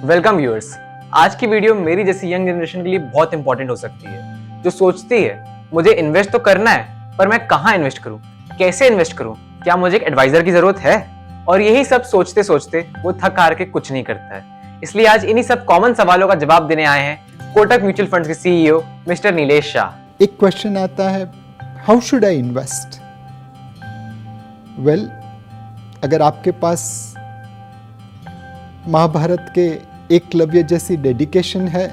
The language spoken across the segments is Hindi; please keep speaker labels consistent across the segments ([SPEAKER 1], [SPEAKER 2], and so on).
[SPEAKER 1] Welcome viewers. आज की वीडियो मेरी जैसी यंग जनरेशन के लिए बहुत इंपॉर्टेंट हो सकती है, जो सोचती है मुझे इन्वेस्ट तो करना है पर मैं कहाँ इन्वेस्ट करूँ, कैसे इन्वेस्ट करूँ, क्या मुझे एक एडवाइजर की जरूरत है। और यही सब सोचते सोचते वो थक हार के कुछ नहीं करता है। इसलिए आज इन्हीं सब कॉमन सवालों का जवाब देने आए हैं कोटक म्यूचुअल फंड्स के सीईओ मिस्टर नीलेश शाह।
[SPEAKER 2] एक क्वेश्चन आता है, how should I invest? Well, अगर आपके पास महाभारत के एकलव्य जैसी डेडिकेशन है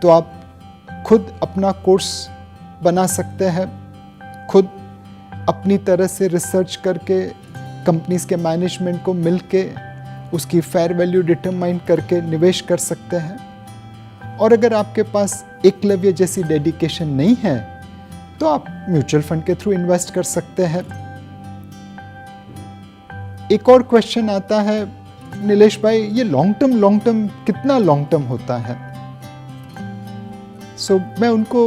[SPEAKER 2] तो आप खुद अपना कोर्स बना सकते हैं, खुद अपनी तरह से रिसर्च करके कंपनीज के मैनेजमेंट को मिलके उसकी फेयर वैल्यू डिटरमाइन करके निवेश कर सकते हैं। और अगर आपके पास एकलव्य जैसी डेडिकेशन नहीं है तो आप म्यूचुअल फंड के थ्रू इन्वेस्ट कर सकते हैं। एक और क्वेश्चन आता है, नीलेश भाई ये लॉन्ग टर्म कितना लॉन्ग टर्म होता है? मैं उनको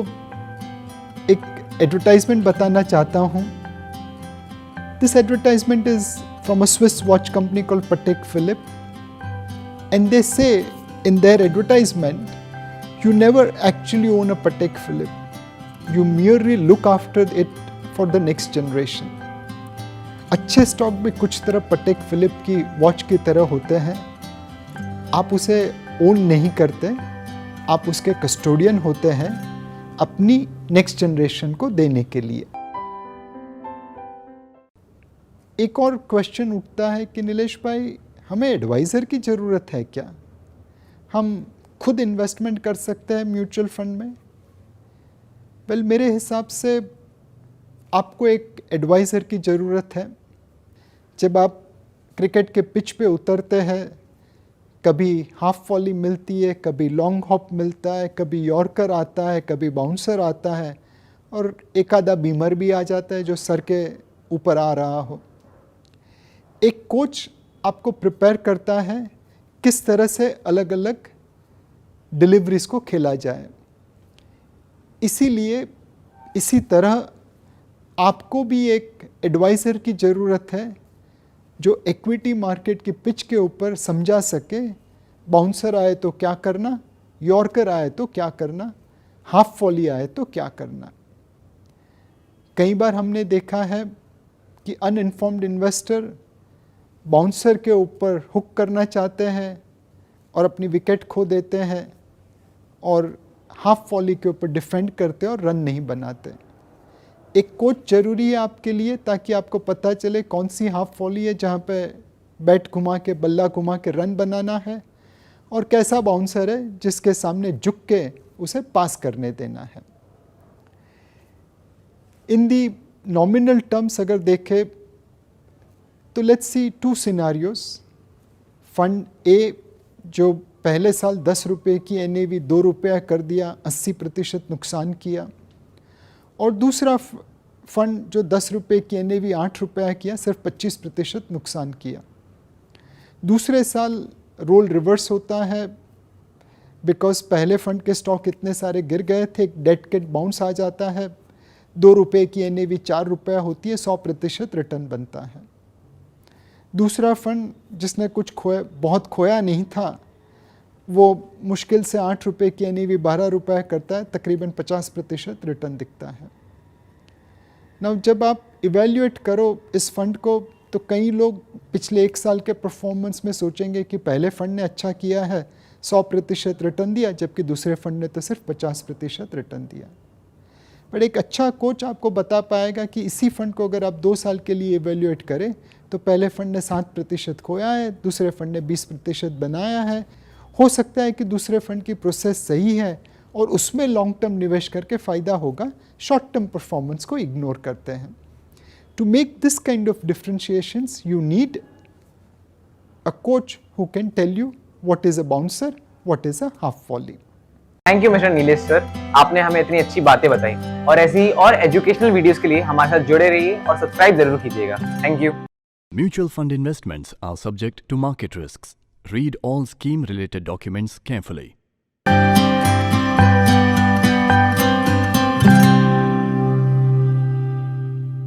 [SPEAKER 2] एक एडवर्टाइजमेंट बताना चाहता हूँ। This advertisement is from a Swiss watch company called Patek Philippe and they say in their advertisement you never actually own a Patek Philippe, you merely look after it for the next generation. अच्छे स्टॉक भी कुछ तरह पटेक फिलिप की वॉच की तरह होते हैं। आप उसे ओन नहीं करते, आप उसके कस्टोडियन होते हैं अपनी नेक्स्ट जनरेशन को देने के लिए। एक और क्वेश्चन उठता है कि नीलेश भाई हमें एडवाइज़र की ज़रूरत है क्या? हम खुद इन्वेस्टमेंट कर सकते हैं म्यूचुअल फंड में? वेल, मेरे हिसाब से आपको एक एडवाइज़र की ज़रूरत है। जब आप क्रिकेट के पिच पे उतरते हैं, कभी हाफ वॉली मिलती है, कभी लॉन्ग हॉप मिलता है, कभी यॉर्कर आता है, कभी बाउंसर आता है और एक आधा बीमर भी आ जाता है जो सर के ऊपर आ रहा हो। एक कोच आपको प्रिपेयर करता है किस तरह से अलग अलग डिलीवरीज को खेला जाए। इसीलिए इसी तरह आपको भी एक एडवाइज़र की ज़रूरत है जो इक्विटी मार्केट की पिच के ऊपर समझा सके बाउंसर आए तो क्या करना, यॉर्कर आए तो क्या करना, हाफ वॉली आए तो क्या करना। कई बार हमने देखा है कि अनइन्फॉर्म्ड इन्वेस्टर बाउंसर के ऊपर हुक करना चाहते हैं और अपनी विकेट खो देते हैं और हाफ वॉली के ऊपर डिफेंड करते और रन नहीं बनाते। एक कोच ज़रूरी है आपके लिए ताकि आपको पता चले कौन सी हाफ वॉली है जहाँ पे बैट घुमा के बल्ला घुमा के रन बनाना है और कैसा बाउंसर है जिसके सामने झुक के उसे पास करने देना है। इन दी नॉमिनल टर्म्स अगर देखें तो let's see two scenarios. Fund A जो पहले साल 10 रुपये की NAV 2 रुपया कर दिया, 80% नुकसान किया। और दूसरा फंड जो 10 रुपये की NAV 8 रुपया किया, सिर्फ 25% नुकसान किया। दूसरे साल रोल रिवर्स होता है बिकॉज पहले फंड के स्टॉक इतने सारे गिर गए थे, एक डेड कैट बाउंस आ जाता है, 2 रुपये की NAV 4 रुपया होती है, 100% रिटर्न बनता है। दूसरा फंड जिसने कुछ बहुत खोया नहीं था, वो मुश्किल से 8 रुपये की NAV 12 रुपया करता है, तकरीबन 50% रिटर्न दिखता है। नाउ जब आप इवेल्युएट करो इस फंड को तो कई लोग पिछले 1 साल के परफॉर्मेंस में सोचेंगे कि पहले फंड ने अच्छा किया है, 100% रिटर्न दिया, जबकि दूसरे फंड ने तो सिर्फ 50% रिटर्न दिया। बट एक अच्छा कोच आपको बता पाएगा कि इसी फंड को अगर आप 2 साल के लिए इवेल्युएट करें तो पहले फंड ने 7% खोया है, दूसरे फंड ने 20% बनाया है। हो सकता है कि दूसरे फंड की प्रोसेस सही है और उसमें लॉन्ग टर्म निवेश करके फ़ायदा होगा, शॉर्ट टर्म परफॉर्मेंस को इग्नोर करते हैं। To make this kind of differentiations you need a coach who can tell you what is a bouncer, what is a half volley.
[SPEAKER 1] Thank you mister Nilesh sir, आपने हमें इतनी अच्छी बातें बताई और ऐसी और एजुकेशनल वीडियोस के लिए हमारे साथ जुड़े रहिए और सब्सक्राइब जरूर कीजिएगा। Thank you.
[SPEAKER 3] Mutual fund investments are subject to market risks. Read all scheme-related documents carefully.